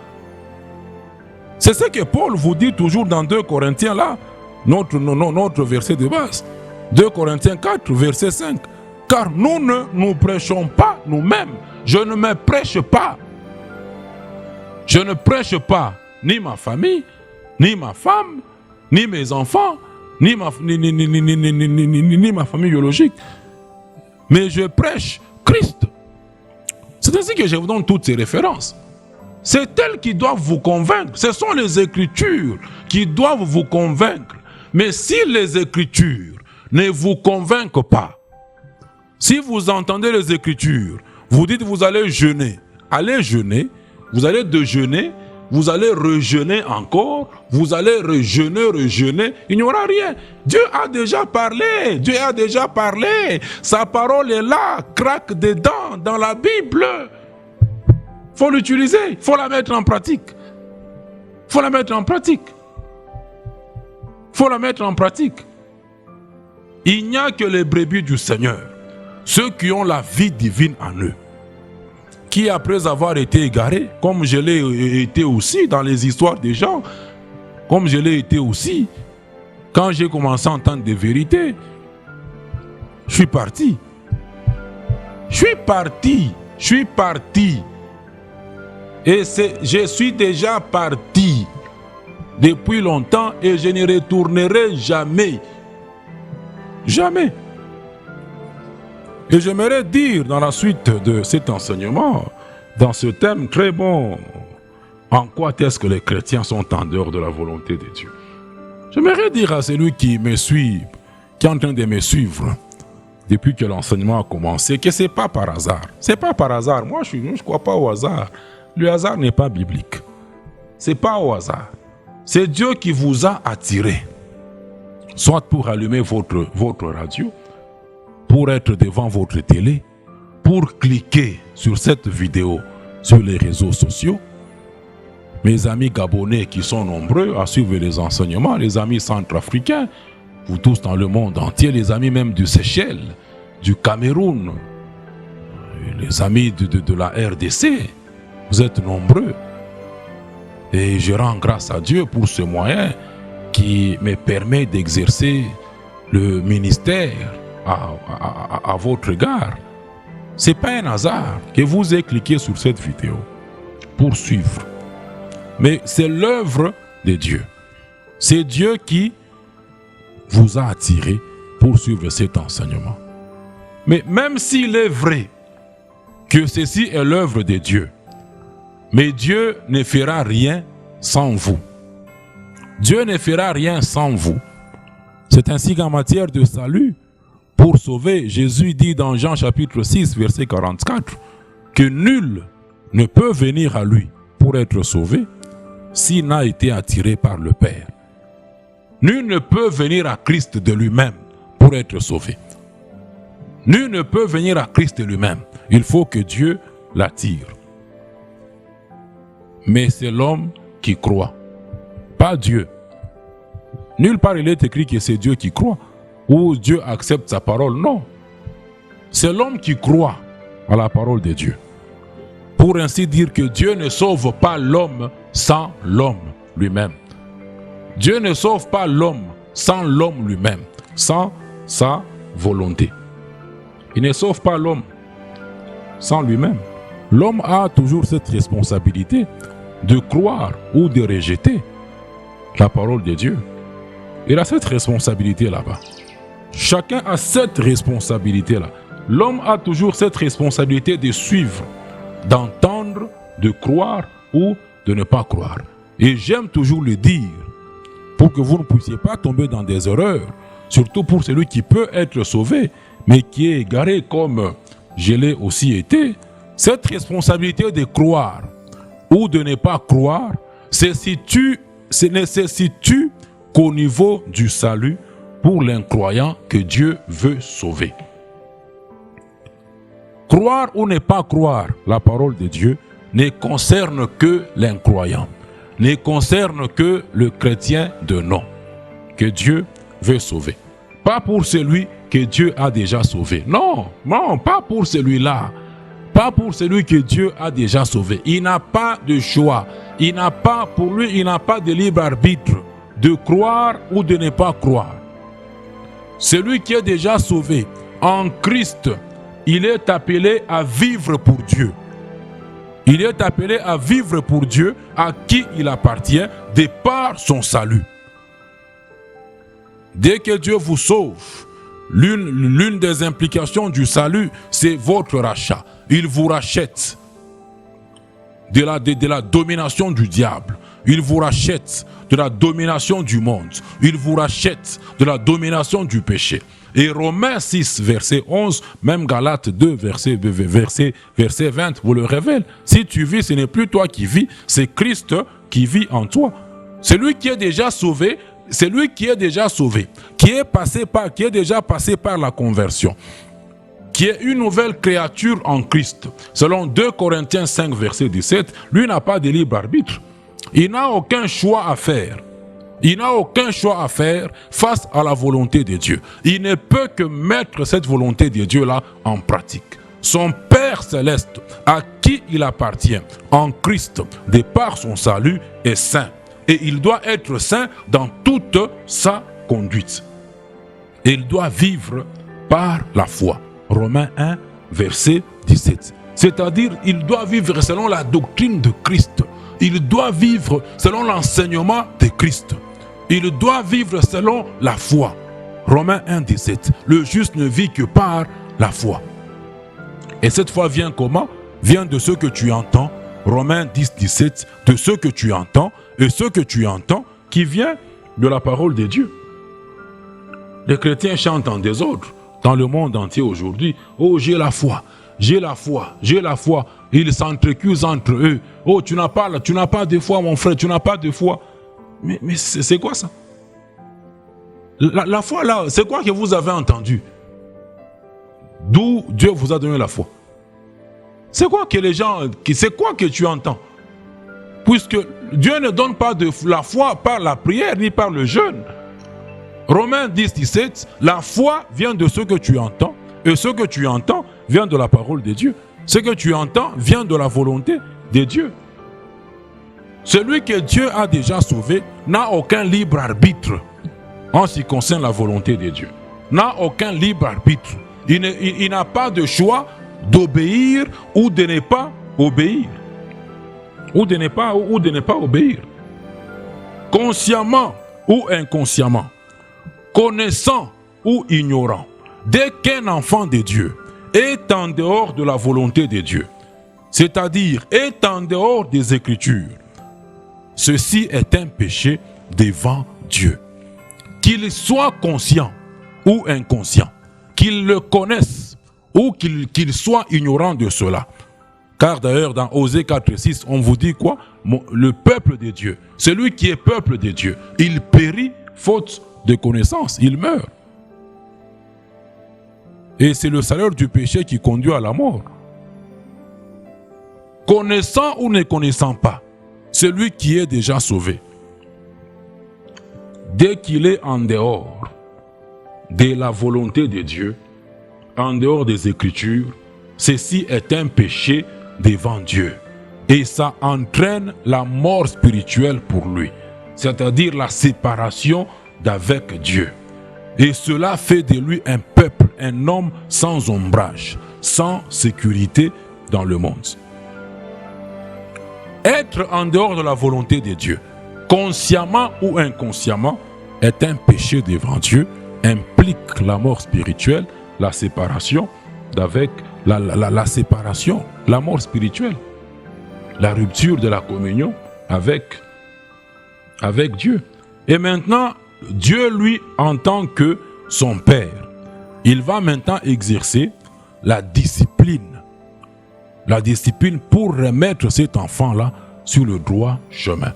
C'est ce que Paul vous dit toujours dans 2 Corinthiens là, notre verset de base. 2 Corinthiens 4, verset 5. Car nous ne nous prêchons pas nous-mêmes. Je ne me prêche pas. Je ne prêche pas ni ma famille, ni ma femme, ni mes enfants, ni ma famille biologique. Mais je prêche Christ. C'est ainsi que je vous donne toutes ces références. C'est elles qui doivent vous convaincre. Ce sont les Écritures qui doivent vous convaincre. Mais si les Écritures ne vous convainquent pas, si vous entendez les Écritures, vous dites vous allez jeûner. Allez jeûner, vous allez déjeuner, vous allez rejeûner encore, vous allez rejeûner, il n'y aura rien. Dieu a déjà parlé, Dieu a déjà parlé. Sa parole est là, craque dedans, dans la Bible. Il faut l'utiliser, il faut la mettre en pratique. Il faut la mettre en pratique. Il faut la mettre en pratique. Il n'y a que les brebis du Seigneur, ceux qui ont la vie divine en eux, qui après avoir été égarés, comme je l'ai été aussi dans les histoires des gens, comme je l'ai été aussi, quand j'ai commencé à entendre des vérités, je suis parti. Je suis parti. Et je suis déjà parti depuis longtemps et je ne retournerai jamais. Jamais. Et j'aimerais dire dans la suite de cet enseignement, dans ce thème très bon, en quoi est-ce que les chrétiens sont en dehors de la volonté de Dieu. J'aimerais dire à celui qui me suit, qui est en train de me suivre, depuis que l'enseignement a commencé, que ce n'est pas par hasard. Ce n'est pas par hasard. Moi, je ne crois pas au hasard. Le hasard n'est pas biblique. Ce n'est pas au hasard. C'est Dieu qui vous a attiré, soit pour allumer votre radio, pour être devant votre télé, pour cliquer sur cette vidéo sur les réseaux sociaux. Mes amis gabonais qui sont nombreux à suivre les enseignements, les amis centrafricains, vous tous dans le monde entier, les amis même du Seychelles, du Cameroun, les amis de la RDC, vous êtes nombreux. Et je rends grâce à Dieu pour ce moyen qui me permet d'exercer le ministère à votre égard. Ce n'est pas un hasard que vous ayez cliqué sur cette vidéo pour suivre. Mais c'est l'œuvre de Dieu. C'est Dieu qui vous a attiré pour suivre cet enseignement. Mais même s'il est vrai que ceci est l'œuvre de Dieu. Mais Dieu ne fera rien sans vous. Dieu ne fera rien sans vous. C'est ainsi qu'en matière de salut, pour sauver, Jésus dit dans Jean chapitre 6, verset 44, que nul ne peut venir à lui pour être sauvé s'il n'a été attiré par le Père. Nul ne peut venir à Christ de lui-même pour être sauvé. Nul ne peut venir à Christ de lui-même. Il faut que Dieu l'attire. Mais c'est l'homme qui croit, pas Dieu. Nulle part il est écrit que c'est Dieu qui croit, ou Dieu accepte sa parole. Non. C'est l'homme qui croit à la parole de Dieu. Pour ainsi dire que Dieu ne sauve pas l'homme sans l'homme lui-même. Dieu ne sauve pas l'homme sans l'homme lui-même, sans sa volonté. Il ne sauve pas l'homme sans lui-même. L'homme a toujours cette responsabilité de croire ou de rejeter la parole de Dieu. Il a cette responsabilité là-bas. Chacun a cette responsabilité-là. L'homme a toujours cette responsabilité de suivre, d'entendre, de croire ou de ne pas croire. Et j'aime toujours le dire, pour que vous ne puissiez pas tomber dans des erreurs, surtout pour celui qui peut être sauvé, mais qui est égaré comme je l'ai aussi été. Cette responsabilité de croire ou de ne pas croire ne se situe qu'au niveau du salut pour l'incroyant que Dieu veut sauver. Croire ou ne pas croire la parole de Dieu ne concerne que l'incroyant, ne concerne que le chrétien de nom que Dieu veut sauver. Pas pour celui que Dieu a déjà sauvé. Non, non, pas pour celui-là. Pas pour celui que Dieu a déjà sauvé. Il n'a pas de choix. Pour lui, il n'a pas de libre arbitre de croire ou de ne pas croire. Celui qui est déjà sauvé en Christ, il est appelé à vivre pour Dieu. Il est appelé à vivre pour Dieu à qui il appartient de par son salut. Dès que Dieu vous sauve, l'une des implications du salut, c'est votre rachat. Il vous rachète de la domination du diable. Il vous rachète de la domination du monde. Il vous rachète de la domination du péché. Et Romains 6, verset 11, même Galates 2, verset 20, vous le révèle. Si tu vis, ce n'est plus toi qui vis, c'est Christ qui vit en toi. Celui qui est déjà sauvé, qui est déjà passé par la conversion, qui est une nouvelle créature en Christ, selon 2 Corinthiens 5, verset 17, lui n'a pas de libre arbitre. Il n'a aucun choix à faire. Il n'a aucun choix à faire face à la volonté de Dieu. Il ne peut que mettre cette volonté de Dieu-là en pratique. Son Père céleste, à qui il appartient en Christ, de par son salut, est saint. Et il doit être saint dans toute sa conduite. Et il doit vivre par la foi. Romains 1, verset 17. C'est-à-dire, il doit vivre selon la doctrine de Christ. Il doit vivre selon l'enseignement de Christ. Il doit vivre selon la foi. Romains 1, 17. Le juste ne vit que par la foi. Et cette foi vient comment? Vient de ce que tu entends. Romains 10, 17. De ce que tu entends. Et ce que tu entends qui vient de la parole de Dieu. Les chrétiens chantent en désordre dans le monde entier aujourd'hui. Oh, j'ai la foi, j'ai la foi, j'ai la foi. Ils s'entrecusent entre eux. Oh, tu n'as pas de foi, mon frère, tu n'as pas de foi. Mais c'est quoi ça? La foi là, c'est quoi que vous avez entendu? D'où Dieu vous a donné la foi? C'est quoi que tu entends? Puisque Dieu ne donne pas de la foi par la prière ni par le jeûne. Romains 10, 17, la foi vient de ce que tu entends, et ce que tu entends vient de la parole de Dieu. Ce que tu entends vient de la volonté de Dieu. Celui que Dieu a déjà sauvé n'a aucun libre arbitre en ce qui concerne la volonté de Dieu. N'a aucun libre arbitre. Il n'a pas de choix d'obéir ou de ne pas obéir. Ou de ne pas obéir. Consciemment ou inconsciemment. Connaissant ou ignorant. Dès qu'un enfant de Dieu est en dehors de la volonté de Dieu, c'est-à-dire est en dehors des Écritures, ceci est un péché devant Dieu. Qu'il soit conscient ou inconscient, qu'il le connaisse ou qu'il soit ignorant de cela. Car d'ailleurs dans Osée 4:6, on vous dit quoi? Le peuple de Dieu, celui qui est peuple de Dieu, il périt faute de connaissance, il meurt. Et c'est le salaire du péché qui conduit à la mort. Connaissant ou ne connaissant pas, celui qui est déjà sauvé, dès qu'il est en dehors de la volonté de Dieu, en dehors des Écritures, ceci est un péché devant Dieu. Et ça entraîne la mort spirituelle pour lui, c'est-à-dire la séparation d'avec Dieu. Et cela fait de lui un peuple, un homme sans ombrage, sans sécurité dans le monde. Être en dehors de la volonté de Dieu, consciemment ou inconsciemment, est un péché devant Dieu, implique la mort spirituelle, la séparation d'avec la séparation, la mort spirituelle, la rupture de la communion avec Dieu. Et maintenant, Dieu, lui, en tant que son Père, il va maintenant exercer la discipline pour remettre cet enfant-là sur le droit chemin.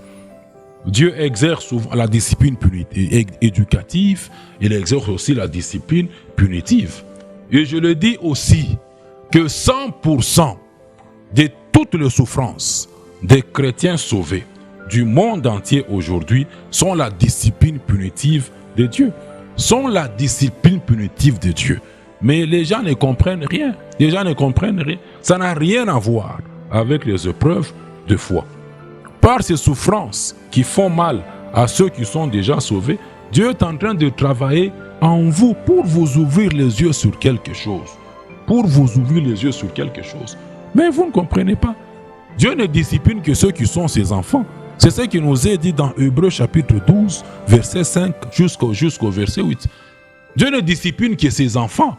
Dieu exerce souvent la discipline éducative, il exerce aussi la discipline punitive. Et je le dis aussi que 100% de toutes les souffrances des chrétiens sauvés du monde entier aujourd'hui sont la discipline punitive de Dieu. Sont la discipline punitive de Dieu. Mais les gens ne comprennent rien. Les gens ne comprennent rien. Ça n'a rien à voir avec les épreuves de foi. Par ces souffrances qui font mal à ceux qui sont déjà sauvés, Dieu est en train de travailler en vous pour vous ouvrir les yeux sur quelque chose. Pour vous ouvrir les yeux sur quelque chose. Mais vous ne comprenez pas. Dieu ne discipline que ceux qui sont ses enfants. C'est ce qui nous est dit dans Hébreux chapitre 12, verset 5 jusqu'au verset 8. Dieu ne discipline que ses enfants,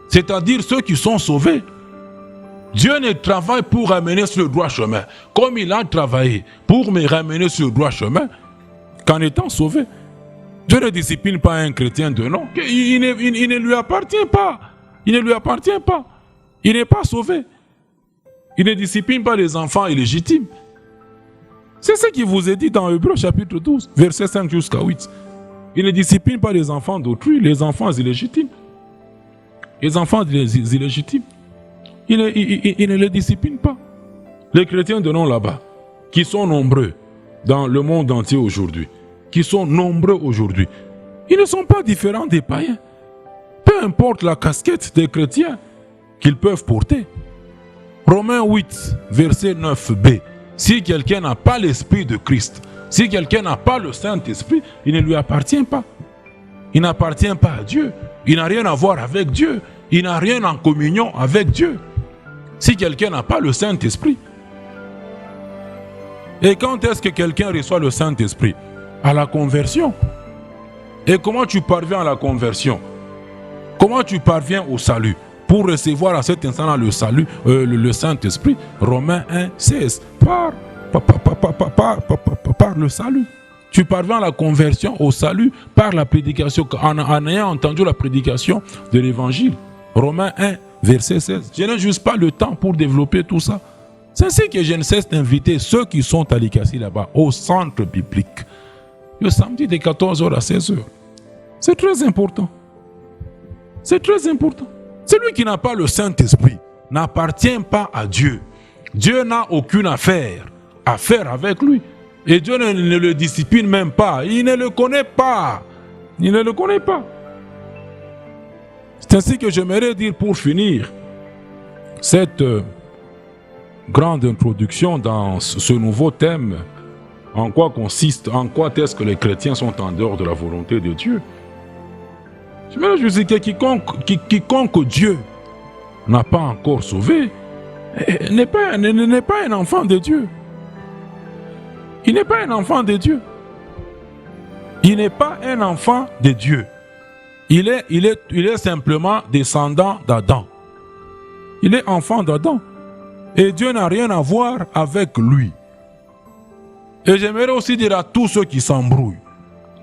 c'est-à-dire ceux qui sont sauvés. Dieu ne travaille pour ramener sur le droit chemin, comme il a travaillé pour me ramener sur le droit chemin qu'en étant sauvé. Dieu ne discipline pas un chrétien de nom. Il ne lui appartient pas. Il ne lui appartient pas. Il n'est pas sauvé. Il ne discipline pas les enfants illégitimes. C'est ce qui vous est dit dans Hébreux chapitre 12, verset 5 jusqu'à 8. Il ne discipline pas les enfants d'autrui, les enfants illégitimes. Les enfants illégitimes. Il ne les discipline pas. Les chrétiens de nom là-bas, qui sont nombreux dans le monde entier aujourd'hui, ils ne sont pas différents des païens. Peu importe la casquette des chrétiens qu'ils peuvent porter. Romains 8, verset 9b. Si quelqu'un n'a pas l'Esprit de Christ, si quelqu'un n'a pas le Saint-Esprit, il ne lui appartient pas. Il n'appartient pas à Dieu. Il n'a rien à voir avec Dieu. Il n'a rien en communion avec Dieu. Si quelqu'un n'a pas le Saint-Esprit. Et quand est-ce que quelqu'un reçoit le Saint-Esprit? À la conversion. Et comment tu parviens à la conversion? Comment tu parviens au salut? Pour recevoir à cet instant-là le salut, le Saint-Esprit, Romains 1, 16, par le salut. Tu parviens à la conversion, au salut, par la prédication, en ayant entendu la prédication de l'Évangile. Romains 1, verset 16. Je n'ai juste pas le temps pour développer tout ça. C'est ainsi que je ne cesse d'inviter ceux qui sont à l'ICACI là-bas, au centre biblique, le samedi de 14h à 16h. C'est très important. C'est très important. Celui qui n'a pas le Saint-Esprit n'appartient pas à Dieu. Dieu n'a aucune affaire avec lui. Et Dieu ne le discipline même pas. Il ne le connaît pas. Il ne le connaît pas. C'est ainsi que j'aimerais dire pour finir cette grande introduction dans ce nouveau thème. En quoi est-ce que les chrétiens sont en dehors de la volonté de Dieu? Je dis que quiconque Dieu n'a pas encore sauvé n'est pas un enfant de Dieu. Il n'est pas un enfant de Dieu. Il n'est pas un enfant de Dieu. Il est simplement descendant d'Adam. Il est enfant d'Adam. Et Dieu n'a rien à voir avec lui. Et j'aimerais aussi dire à tous ceux qui s'embrouillent,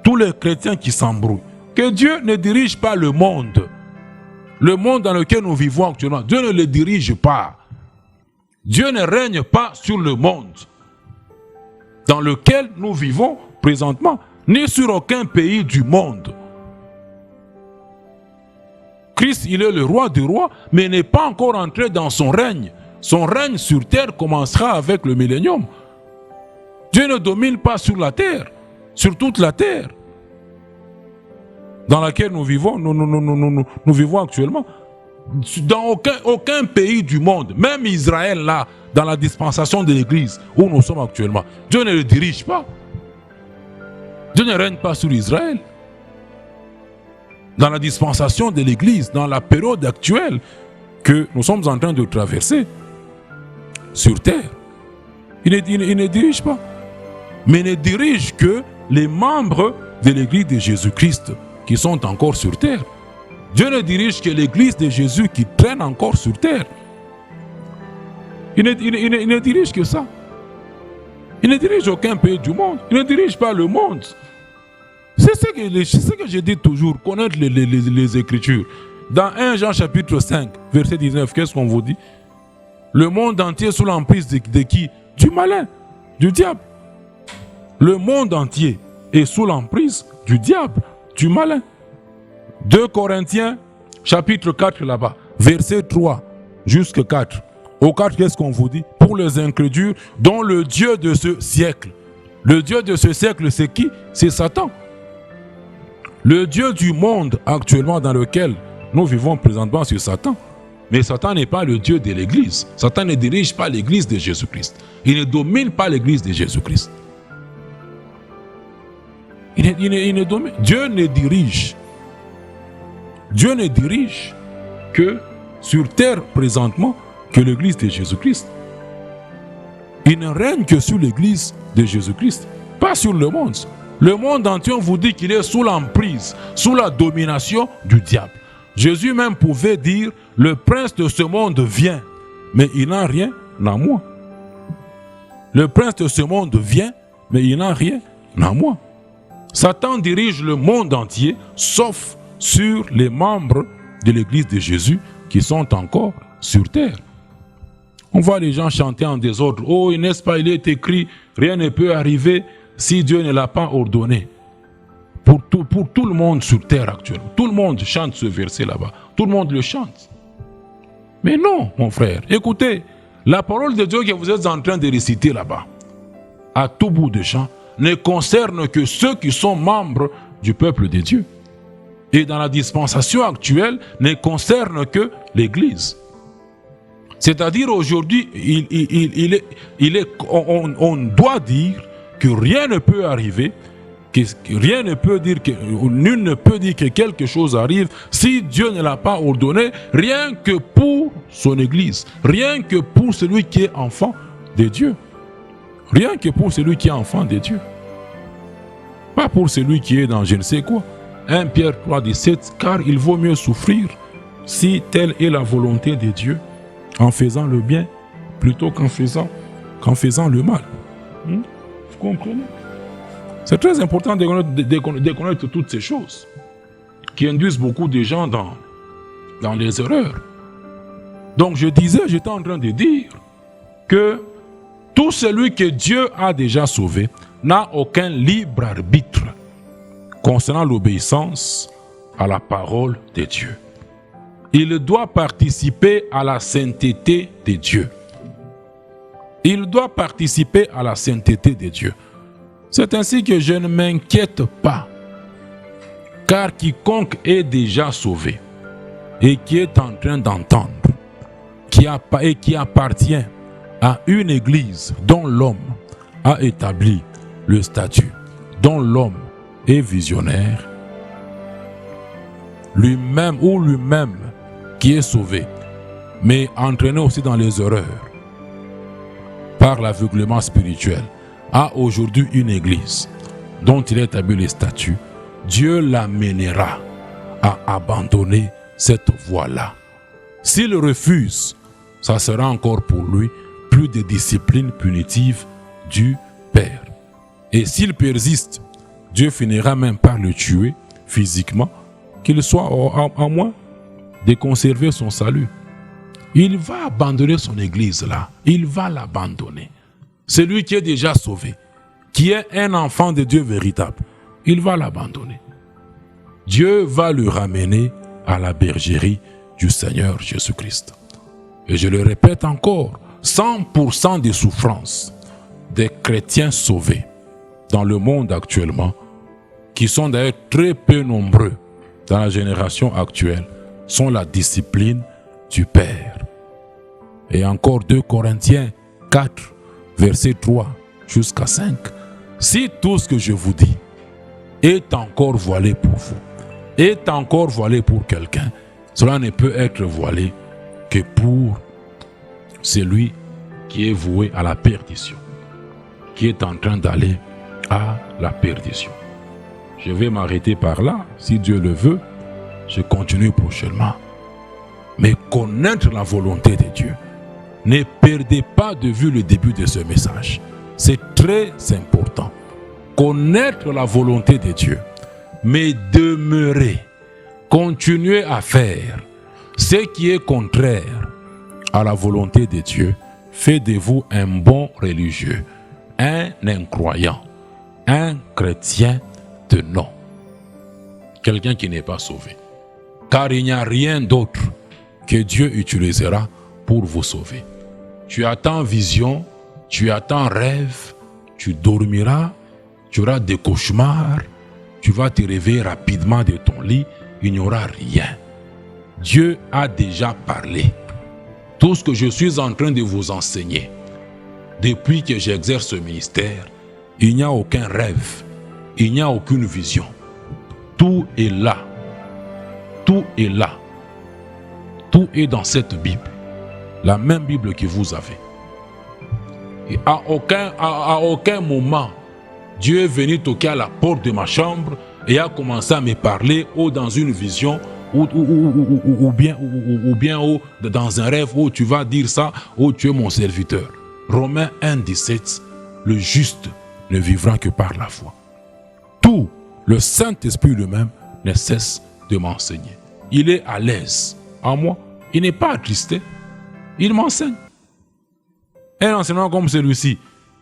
tous les chrétiens qui s'embrouillent, que Dieu ne dirige pas le monde. Le monde dans lequel nous vivons actuellement, Dieu ne le dirige pas. Dieu ne règne pas sur le monde dans lequel nous vivons présentement, ni sur aucun pays du monde. Christ, il est le roi des rois, mais n'est pas encore entré dans son règne. Son règne sur terre commencera avec le millénium. Dieu ne domine pas sur la terre, sur toute la terre dans laquelle nous vivons, nous vivons actuellement. Dans aucun pays du monde, même Israël là, dans la dispensation de l'Église où nous sommes actuellement, Dieu ne le dirige pas. Dieu ne règne pas sur Israël. Dans la dispensation de l'Église, dans la période actuelle que nous sommes en train de traverser sur terre, il ne dirige pas. Mais ne dirige que les membres de l'Église de Jésus-Christ qui sont encore sur terre. Dieu ne dirige que l'Église de Jésus qui traîne encore sur terre. Il ne dirige que ça. Il ne dirige aucun pays du monde. Il ne dirige pas le monde. C'est ce que je dis toujours, connaître les Écritures. Dans 1 Jean chapitre 5, verset 19, qu'est-ce qu'on vous dit? Le monde entier est sous l'emprise de qui? Du malin, du diable. Le monde entier est sous l'emprise du diable, du malin. 2 Corinthiens, chapitre 4 là-bas, verset 3 jusqu'à 4. Au 4, qu'est-ce qu'on vous dit? Pour les incrédules, dont le Dieu de ce siècle. Le Dieu de ce siècle, c'est qui? C'est Satan. Le Dieu du monde actuellement dans lequel nous vivons présentement, c'est Satan. Mais Satan n'est pas le Dieu de l'Église. Satan ne dirige pas l'Église de Jésus-Christ. Il ne domine pas l'Église de Jésus-Christ. Il ne domine. Dieu ne dirige. Dieu ne dirige que sur terre présentement que l'Église de Jésus-Christ. Il ne règne que sur l'Église de Jésus-Christ, pas sur le monde. Le monde entier, on vous dit qu'il est sous l'emprise, sous la domination du diable. Jésus même pouvait dire, le prince de ce monde vient, mais il n'a rien en moi. Le prince de ce monde vient, mais il n'a rien en moi. Satan dirige le monde entier, sauf sur les membres de l'Église de Jésus qui sont encore sur terre. On voit les gens chanter en désordre. Oh, n'est-ce pas, il est écrit, rien ne peut arriver si Dieu ne l'a pas ordonné. Pour tout le monde sur terre actuellement. Tout le monde chante ce verset là-bas. Tout le monde le chante. Mais non, mon frère. Écoutez, la parole de Dieu que vous êtes en train de réciter là-bas, à tout bout de champ, ne concerne que ceux qui sont membres du peuple de Dieu. Et dans la dispensation actuelle, ne concerne que l'Église. C'est-à-dire aujourd'hui, on doit dire que rien ne peut arriver, que rien ne peut dire que nul ne peut dire que quelque chose arrive si Dieu ne l'a pas ordonné, rien que pour son Église, rien que pour celui qui est enfant de Dieu. Rien que pour celui qui est enfant de Dieu. Pas pour celui qui est dans je ne sais quoi. 1 Pierre 3, 17, car il vaut mieux souffrir si telle est la volonté de Dieu en faisant le bien plutôt qu'en faisant le mal. Vous comprenez? C'est très important de connaître toutes ces choses qui induisent beaucoup de gens dans les erreurs. Donc j'étais en train de dire que tout celui que Dieu a déjà sauvé n'a aucun libre arbitre concernant l'obéissance à la parole de Dieu. Il doit participer à la sainteté de Dieu. Il doit participer à la sainteté de Dieu. C'est ainsi que je ne m'inquiète pas, car quiconque est déjà sauvé et qui est en train d'entendre, et qui appartient à une église dont l'homme a établi le statut, dont l'homme est visionnaire, lui-même qui est sauvé, mais entraîné aussi dans les erreurs par l'aveuglement spirituel, a aujourd'hui une église dont il a établi les statuts, Dieu l'amènera à abandonner cette voie-là. S'il refuse ça sera encore pour lui plus de discipline punitive du Père. Et s'il persiste, Dieu finira même par le tuer physiquement, qu'il soit en moins de conserver son salut. Il va abandonner son église là. Il va l'abandonner. Celui qui est déjà sauvé, qui est un enfant de Dieu véritable, il va l'abandonner. Dieu va le ramener à la bergerie du Seigneur Jésus-Christ. Et je le répète encore, 100% des souffrances des chrétiens sauvés dans le monde actuellement, qui sont d'ailleurs très peu nombreux dans la génération actuelle, sont la discipline du Père. Et encore 2 Corinthiens 4, verset 3 jusqu'à 5. Si tout ce que je vous dis est encore voilé pour vous, est encore voilé pour quelqu'un, cela ne peut être voilé que pour celui qui est voué à la perdition, qui est en train d'aller à la perdition. Je vais m'arrêter par là, si Dieu le veut, je continue prochainement. Mais connaître la volonté de Dieu, ne perdez pas de vue le début de ce message. C'est très important. Connaître la volonté de Dieu, mais demeurer, continuer à faire ce qui est contraire à la volonté de Dieu, fait de vous un bon religieux, un incroyant, un chrétien de nom, quelqu'un qui n'est pas sauvé. Car il n'y a rien d'autre que Dieu utilisera pour vous sauver. Tu attends vision, tu attends rêve, tu dormiras, tu auras des cauchemars, tu vas te réveiller rapidement de ton lit, il n'y aura rien. Dieu a déjà parlé. Tout ce que je suis en train de vous enseigner, depuis que j'exerce ce ministère, il n'y a aucun rêve, il n'y a aucune vision. Tout est là. Tout est là. Tout est dans cette Bible. La même Bible que vous avez. Et à aucun moment, Dieu est venu toquer à la porte de ma chambre et a commencé à me parler ou dans une vision ou bien dans un rêve où tu vas dire ça, où tu es mon serviteur. Romains 1, 17, le juste ne vivra que par la foi. Tout, le Saint-Esprit lui-même ne cesse de m'enseigner. Il est à l'aise en moi. Il n'est pas attristé. Il m'enseigne. Un enseignement comme celui-ci,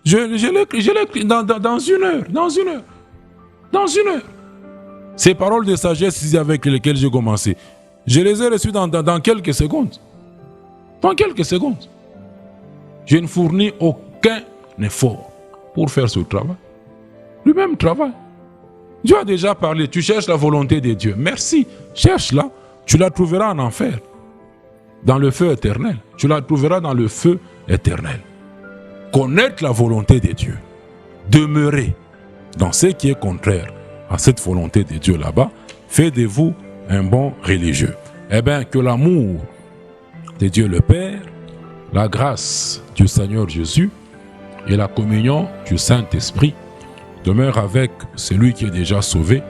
je l'ai dans une heure. Ces paroles de sagesse avec lesquelles j'ai commencé, je les ai reçues dans quelques secondes. Dans quelques secondes. Je ne fournis aucun effort pour faire ce travail. Le même travail. Dieu a déjà parlé. Tu cherches la volonté de Dieu. Merci. Cherche-la. Tu la trouveras en enfer. Dans le feu éternel. Tu la trouveras dans le feu éternel. Connaître la volonté de Dieu. Demeurer dans ce qui est contraire à cette volonté de Dieu là-bas, fait de vous un bon religieux. Eh bien, que l'amour de Dieu le Père, la grâce du Seigneur Jésus et la communion du Saint-Esprit demeurent avec celui qui est déjà sauvé.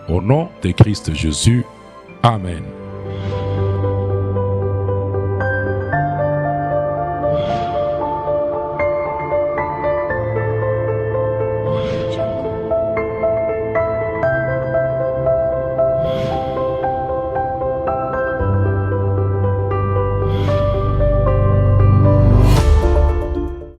Au nom de Christ Jésus. Amen.